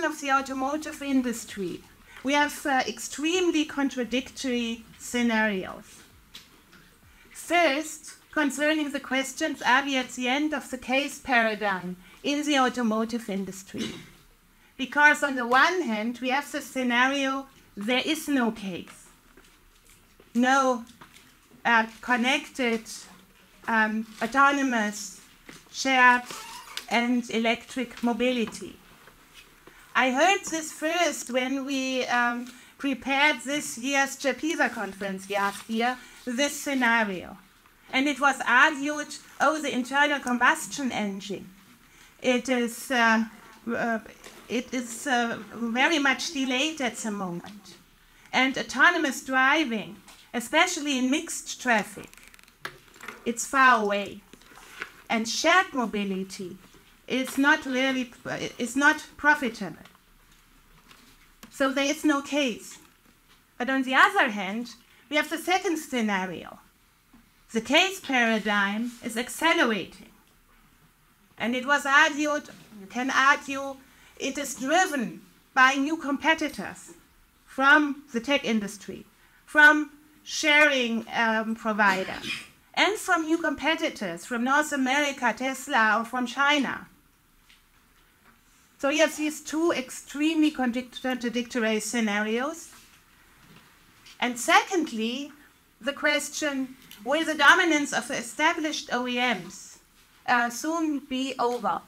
Of the automotive industry, we have extremely contradictory scenarios. First, concerning the questions, are we at the end of the case paradigm in the automotive industry? Because on the one hand, we have the scenario, there is no case. No connected, autonomous, shared, and electric mobility. I heard this first when we prepared this year's Gerpisa conference last year, this scenario. And it was argued, oh, the internal combustion engine. It is very much delayed at the moment. And autonomous driving, especially in mixed traffic, it's far away. And shared mobility is not profitable. So there is no case. But on the other hand, we have the second scenario. The case paradigm is accelerating. And it was argued, you can argue, it is driven by new competitors from the tech industry, from sharing providers, and from new competitors from North America, Tesla, or from China. So you have these two extremely contradictory scenarios. And secondly, the question, will the dominance of established OEMs soon be over?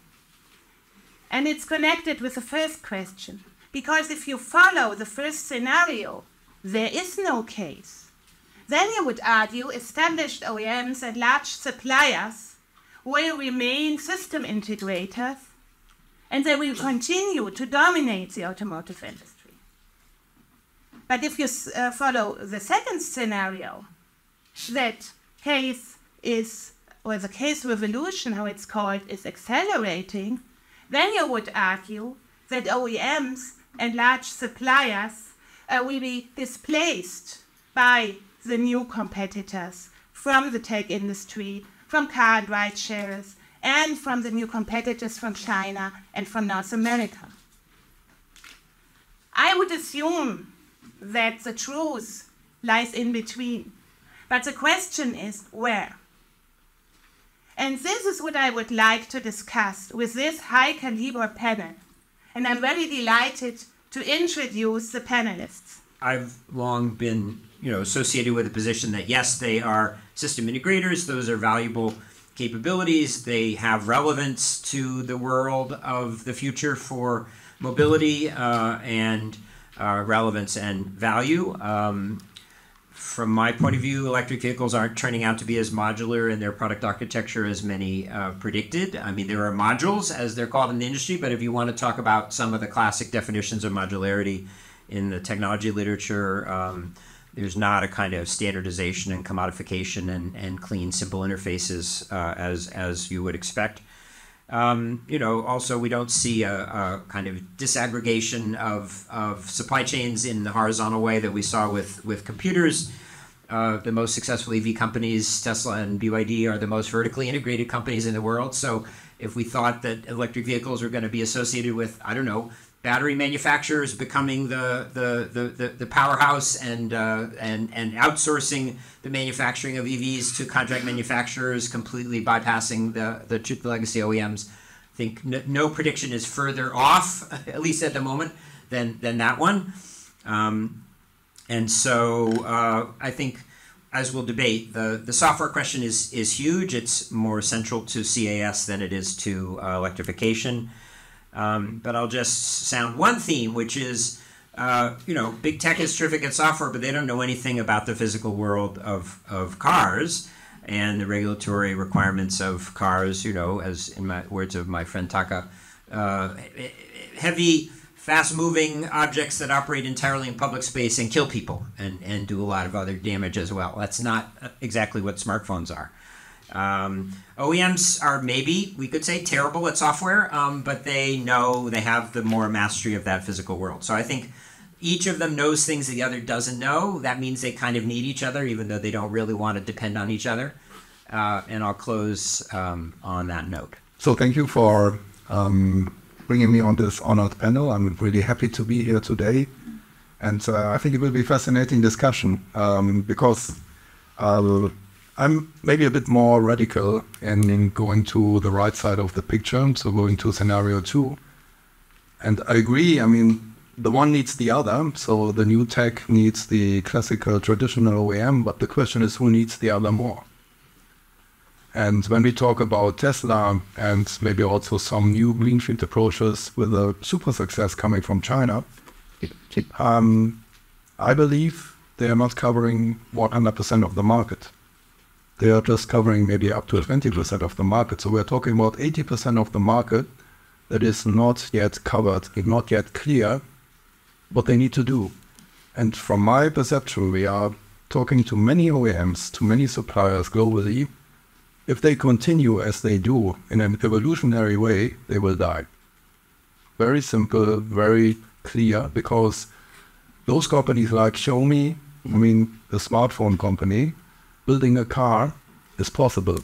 And it's connected with the first question. Because if you follow the first scenario, there is no case. Then you would argue established OEMs and large suppliers will remain system integrators, and they will continue to dominate the automotive industry. But if you follow the second scenario, that case is, or the case revolution, how it's called, is accelerating, then you would argue that OEMs and large suppliers will be displaced by the new competitors from the tech industry, from car and ride shares, and from the new competitors from China and from North America. I would assume that the truth lies in between. But the question is where? And this is what I would like to discuss with this high-caliber panel. And I'm very delighted to introduce the panelists. I've long been associated with the position that, yes, they are system integrators. Those are valuable capabilities. They have relevance to the world of the future for mobility and relevance and value. From my point of view, electric vehicles aren't turning out to be as modular in their product architecture as many predicted. I mean, there are modules, as they're called in the industry, but if you want to talk about some of the classic definitions of modularity in the technology literature, there's not a kind of standardization and commodification and clean, simple interfaces as you would expect. Also, we don't see a kind of disaggregation of supply chains in the horizontal way that we saw with computers. The most successful EV companies, Tesla and BYD, are the most vertically integrated companies in the world. So if we thought that electric vehicles were going to be associated with, I don't know, battery manufacturers becoming the powerhouse and outsourcing the manufacturing of EVs to contract manufacturers, completely bypassing the truth legacy OEMs. I think no prediction is further off, at least at the moment, than that one. And so I think as we'll debate, the software question is huge. It's more central to CAS than it is to electrification. But I'll just sound one theme, which is, big tech is terrific at software, but they don't know anything about the physical world of cars and the regulatory requirements of cars, as in my words of my friend Taka, heavy, fast-moving objects that operate entirely in public space and kill people and do a lot of other damage as well. That's not exactly what smartphones are. OEMs are maybe, we could say, terrible at software, but they have the more mastery of that physical world. So I think each of them knows things the other doesn't know. That means they kind of need each other, even though they don't really want to depend on each other. And I'll close on that note. So thank you for bringing me on this honored panel. I'm really happy to be here today. And I think it will be a fascinating discussion because I'm maybe a bit more radical in going to the right side of the picture, so going to scenario 2. And I agree, the one needs the other, so the new tech needs the classical traditional OEM, but the question is who needs the other more? And when we talk about Tesla and maybe also some new greenfield approaches with a super success coming from China, I believe they are not covering 100% of the market. They are just covering maybe up to 20% of the market. So we're talking about 80% of the market that is not yet covered, not yet clear what they need to do. And from my perception, we are talking to many OEMs, to many suppliers globally. If they continue as they do in an evolutionary way, they will die. Very simple, very clear, because those companies like Xiaomi, the smartphone company, building a car is possible.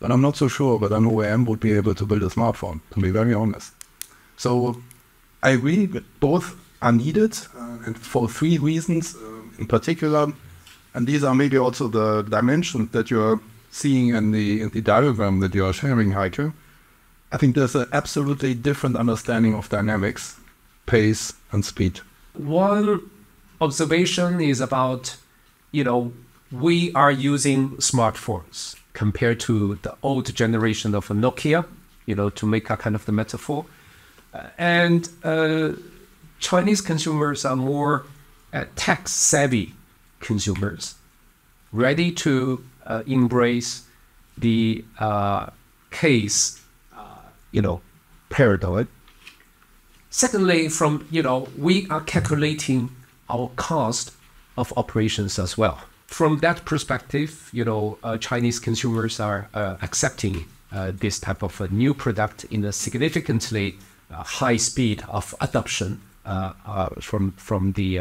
But I'm not so sure that an OEM would be able to build a smartphone, to be very honest. So I agree that both are needed, and for 3 reasons in particular. And these are maybe also the dimensions that you're seeing in the diagram that you are sharing, Heike. I think there's an absolutely different understanding of dynamics, pace, and speed. One observation is about, we are using smartphones compared to the old generation of Nokia, to make a kind of the metaphor. And Chinese consumers are more tech-savvy consumers, ready to embrace the case, paradigm. Secondly, we are calculating our cost of operations as well. From that perspective, Chinese consumers are accepting this type of a new product in a significantly high speed of adoption from the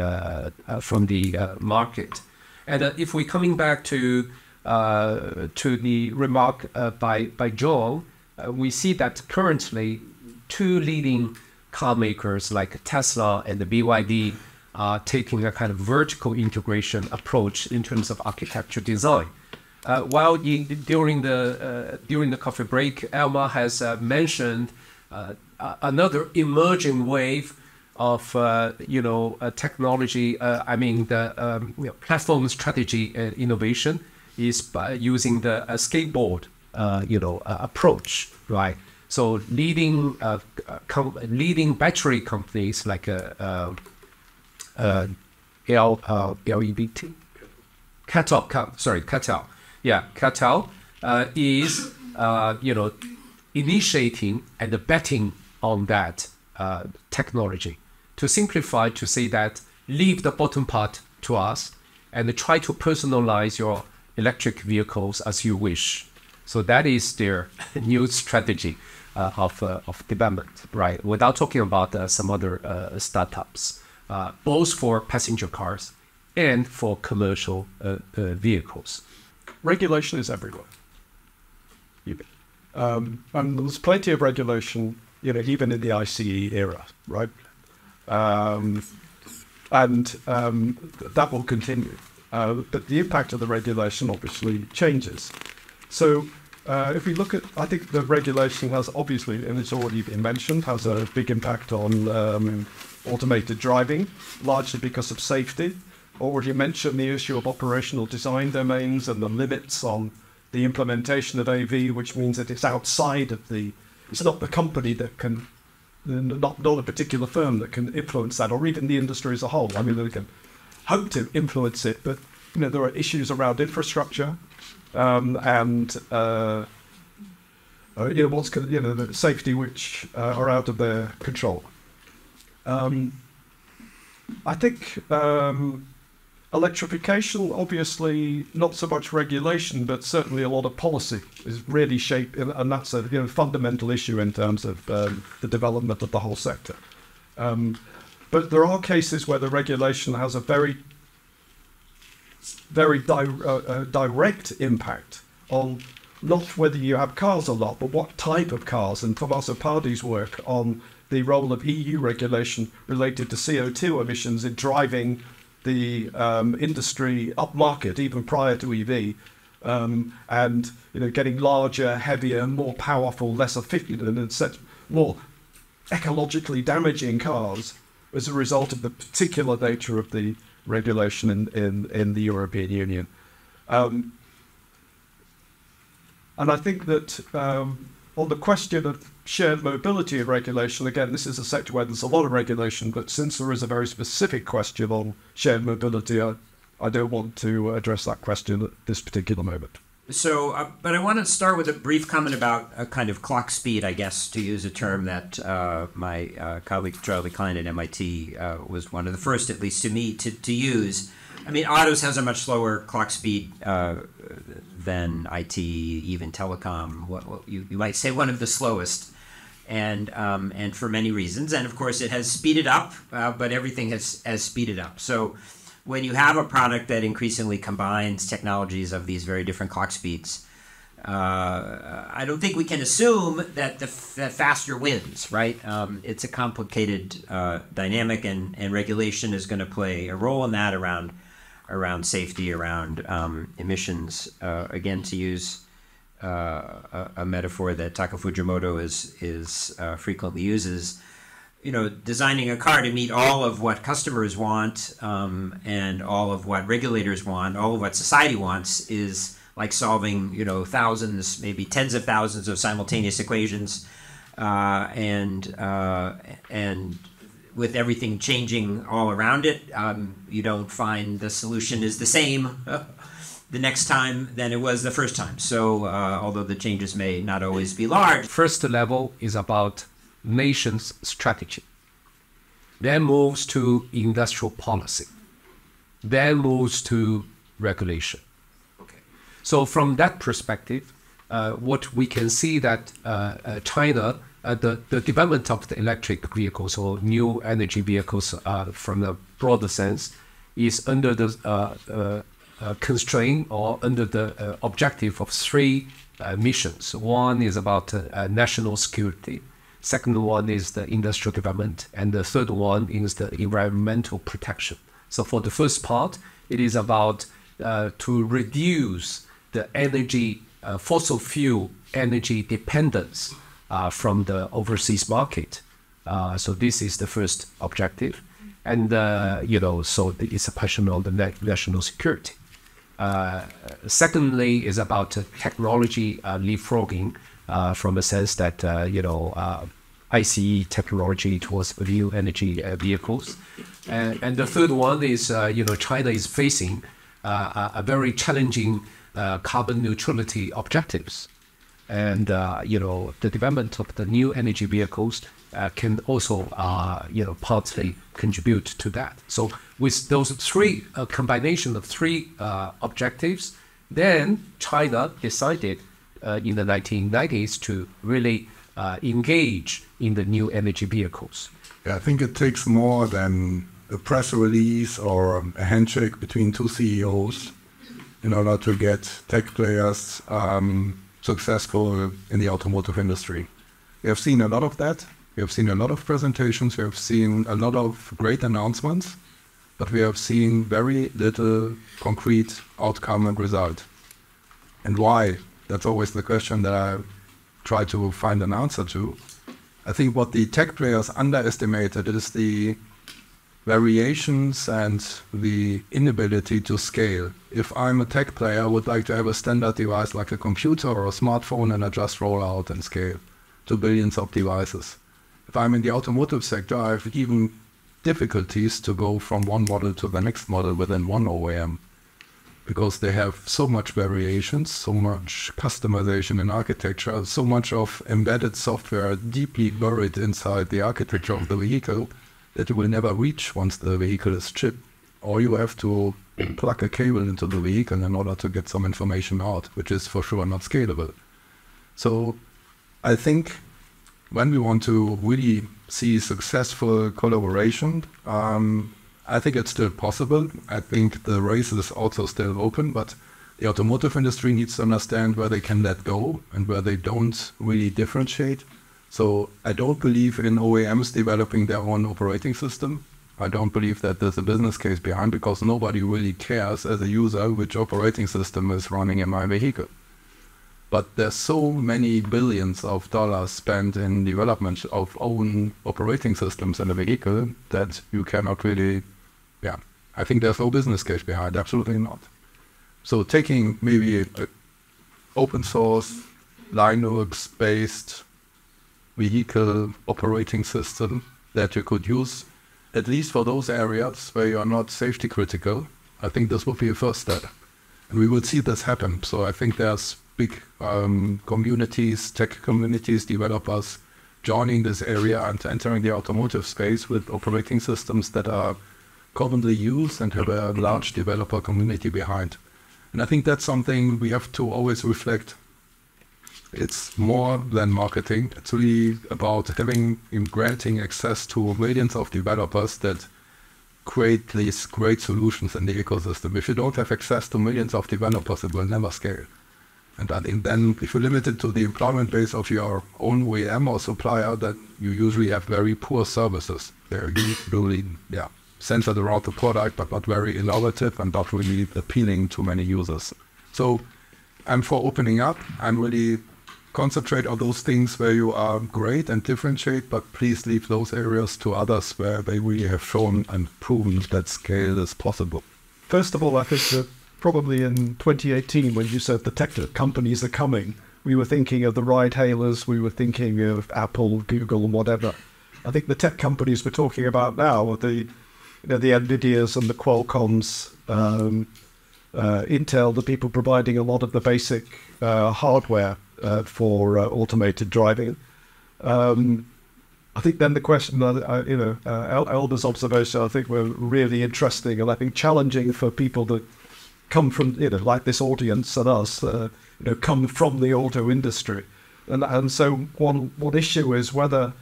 market. And if we're coming back to the remark by John, we see that currently 2 leading car makers like Tesla and the BYD are taking a kind of vertical integration approach in terms of architecture design. While during the coffee break, Elmar has mentioned another emerging wave of technology. The platform strategy and innovation is by using the skateboard approach, right? So leading battery companies like LEBT, Catal. Yeah, Catal is initiating and betting on that technology. To simplify, to say that leave the bottom part to us and try to personalize your electric vehicles as you wish. So that is their new strategy of development, right? Without talking about some other startups, both for passenger cars and for commercial vehicles. Regulation is everywhere. And there's plenty of regulation, even in the ICE era, right? And that will continue. But the impact of the regulation obviously changes. So if we look at, I think the regulation has obviously, and it's already been mentioned, has a big impact on automated driving, largely because of safety. already mentioned the issue of operational design domains and the limits on the implementation of AV, which means that it's outside of it's not the company that can, not a particular firm that can influence that, or even the industry as a whole. I mean, they can hope to influence it, but there are issues around infrastructure and the safety which are out of their control. I think electrification, obviously, not so much regulation, but certainly a lot of policy is really shaped, and that's a fundamental issue in terms of the development of the whole sector. But there are cases where the regulation has a very direct impact on not whether you have cars or not, but what type of cars. And Tommaso Pardi's work on the role of EU regulation related to CO2 emissions in driving the industry upmarket, even prior to EV, and getting larger, heavier, more powerful, less efficient, and more ecologically damaging cars as a result of the particular nature of the regulation in the European Union. And I think that on the question of shared mobility and regulation, again, this is a sector where there's a lot of regulation, but since there is a very specific question on shared mobility, I don't want to address that question at this particular moment. So, but I want to start with a brief comment about a kind of clock speed, I guess, to use a term that my colleague Charlie Klein at MIT was one of the first, at least to me, to use. I mean, autos has a much slower clock speed than IT, even telecom. You might say one of the slowest, and for many reasons. And of course, it has speeded up, but everything has speeded up. So when you have a product that increasingly combines technologies of these very different clock speeds, I don't think we can assume that that faster wins, right? It's a complicated dynamic, and regulation is going to play a role in that around safety, around emissions. Again, to use a metaphor that Taka Fujimoto is frequently uses, designing a car to meet all of what customers want and all of what regulators want, all of what society wants, is like solving, thousands, maybe tens of thousands of simultaneous equations, and with everything changing all around it, you don't find the solution is the same the next time than it was the first time. So although the changes may not always be large. First level is about nation's strategy, then moves to industrial policy, then moves to regulation. Okay. So from that perspective, what we can see that China, the development of the electric vehicles or new energy vehicles from a broader sense is under the constraint or under the objective of three missions. One is about national security. Second one is the industrial development, and the third one is the environmental protection. So for the first part, it is about to reduce the energy, fossil fuel energy dependence from the overseas market. So this is the first objective. And, so it's a question of the national security. Secondly is about technology leapfrogging, from a sense that, ICE technology towards new energy vehicles. And the third one is, China is facing a very challenging carbon neutrality objectives. And, the development of the new energy vehicles can also, partly contribute to that. So with those three, combination of three objectives, then China decided in the 1990s to really engage in the new energy vehicles. Yeah, I think it takes more than a press release or a handshake between two CEOs in order to get tech players successful in the automotive industry. We have seen a lot of that. We have seen a lot of presentations. We have seen a lot of great announcements, but we have seen very little concrete outcome and result. And why? That's always the question that I try to find an answer to. I think what the tech players underestimated is the variations and the inability to scale. If I'm a tech player, I would like to have a standard device like a computer or a smartphone, and I just roll out and scale to billions of devices. If I'm in the automotive sector, I have even difficulties to go from one model to the next model within one OEM, because they have so much variations, so much customization in architecture, so much of embedded software deeply buried inside the architecture of the vehicle that you will never reach once the vehicle is shipped. Or you have to plug a cable into the vehicle in order to get some information out, which is for sure not scalable. So I think when we want to really see successful collaboration, I think it's still possible. I think the race is also still open, but the automotive industry needs to understand where they can let go and where they don't really differentiate. So I don't believe in OEMs developing their own operating system. I don't believe that there's a business case behind, because nobody really cares as a user which operating system is running in my vehicle. But there's so many billions of dollars spent in development of own operating systems in a vehicle that you cannot really, I think there's no business case behind, absolutely not. So taking maybe an open source, Linux-based vehicle operating system that you could use, at least for those areas where you are not safety critical, I think this would be a first step. And we will see this happen. So I think there's big communities, tech communities, developers joining this area and entering the automotive space with operating systems that are commonly used and have a large developer community behind. And I think that's something we have to always reflect. It's more than marketing. It's really about granting access to millions of developers that create these great solutions in the ecosystem. If you don't have access to millions of developers, it will never scale. And I think then if you limit it to the employment base of your own OEM or supplier, then you usually have very poor services. They're really centered around the product, but not very innovative and not really appealing to many users. So I'm for opening up. I'm really concentrate on those things where you are great and differentiate, but please leave those areas to others where they really have shown and proven that scale is possible. First of all, I think that probably in 2018, when you said the tech companies are coming, we were thinking of the ride-hailers, we were thinking of Apple, Google, and whatever. I think the tech companies we're talking about now are the NVIDIAs and the Qualcomms, Intel, the people providing a lot of the basic hardware for automated driving. I think then the question, Elmar's observation, I think were really interesting, and I think challenging for people that come from, like this audience and us, come from the auto industry. And so one issue is whether,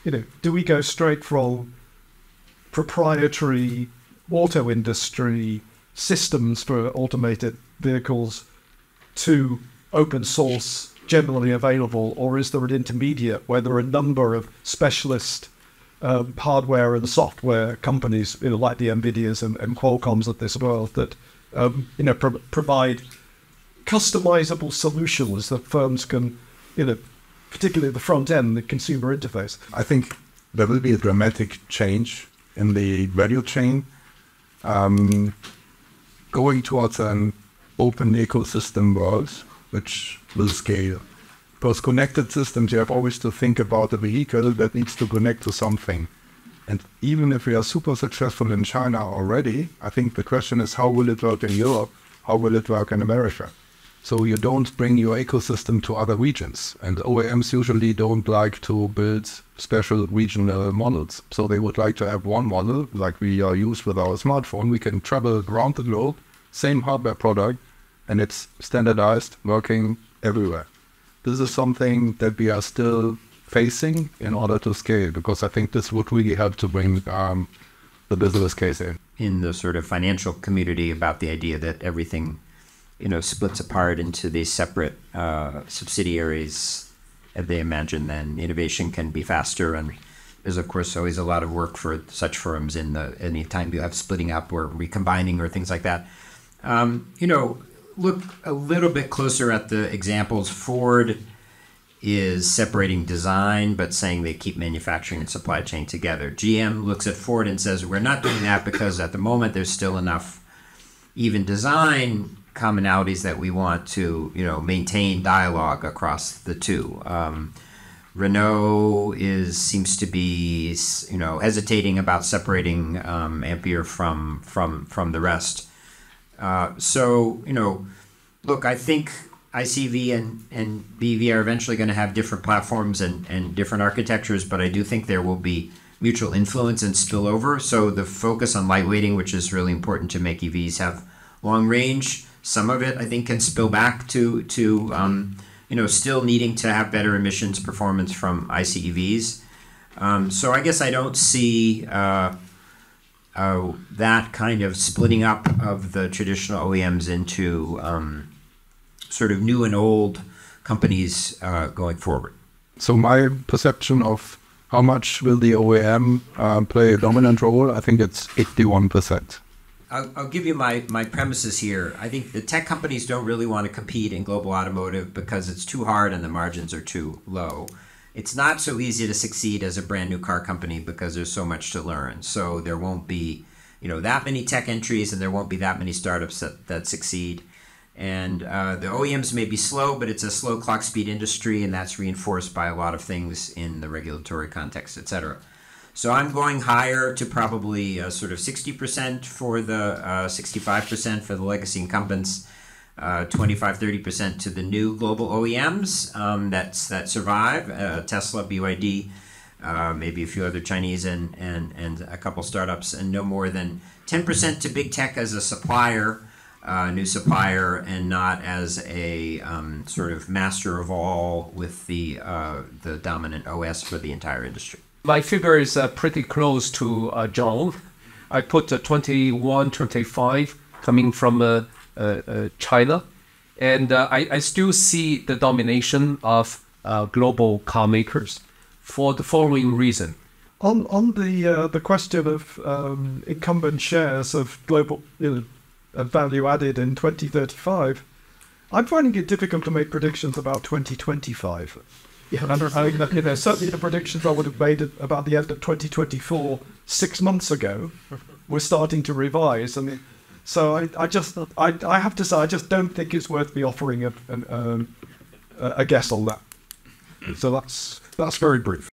do we go straight from proprietary auto industry systems for automated vehicles to open source generally available, or is there an intermediate where there are a number of specialist hardware and software companies, like the NVIDIAs and Qualcomms of this world that provide customizable solutions that firms can, particularly the front end, the consumer interface? I think there will be a dramatic change in the value chain, going towards an open ecosystem world, which will scale. Because connected systems, you have always to think about a vehicle that needs to connect to something. And even if we are super successful in China already, I think the question is, how will it work in Europe? How will it work in America? So you don't bring your ecosystem to other regions. And OEMs usually don't like to build special regional models. So they would like to have one model, like we are used with our smartphone. We can travel around the globe, same hardware product, and it's standardized, working everywhere. This is something that we are still facing in order to scale, because I think this would really help to bring the business case in the sort of financial community about the idea that everything, splits apart into these separate subsidiaries. They imagine then innovation can be faster, and there's of course always a lot of work for such firms in any time you have splitting up or recombining or things like that. Look a little bit closer at the examples. Ford is separating design, but saying they keep manufacturing and supply chain together. GM looks at Ford and says, we're not doing that because at the moment there's still enough even design commonalities that we want to, maintain dialogue across the two. Renault seems to be, hesitating about separating Ampere from the rest. Look, I think ICV and BEV are eventually going to have different platforms and different architectures, but I do think there will be mutual influence and spillover. So the focus on lightweighting, which is really important to make EVs have long range, some of it I think can spill back to still needing to have better emissions performance from ICEVs. So I guess I don't see that kind of splitting up of the traditional OEMs into sort of new and old companies going forward. So my perception of how much will the OEM play a dominant role, I think it's 81%. I'll give you my premises here. I think the tech companies don't really want to compete in global automotive because it's too hard and the margins are too low. It's not so easy to succeed as a brand new car company because there's so much to learn. So there won't be, that many tech entries, and there won't be that many startups that succeed. And the OEMs may be slow, but it's a slow clock speed industry, and that's reinforced by a lot of things in the regulatory context, et cetera. So I'm going higher to probably sort of 60% for the 65% for the legacy incumbents, 25-30% to the new global OEMs that survive, Tesla, BYD, maybe a few other Chinese and a couple startups, and no more than 10% to big tech as a supplier, new supplier, and not as a sort of master of all with the dominant OS for the entire industry. My figure is pretty close to John. I put 21, 25 coming from China. And I still see the domination of global car makers for the following reason. On the question of incumbent shares of global value added in 2035, I'm finding it difficult to make predictions about 2025. Yeah, certainly the predictions I would have made about the end of 2024 6 months ago, we're starting to revise. So I have to say, I just don't think it's worth me offering a guess on that. So that's very brief.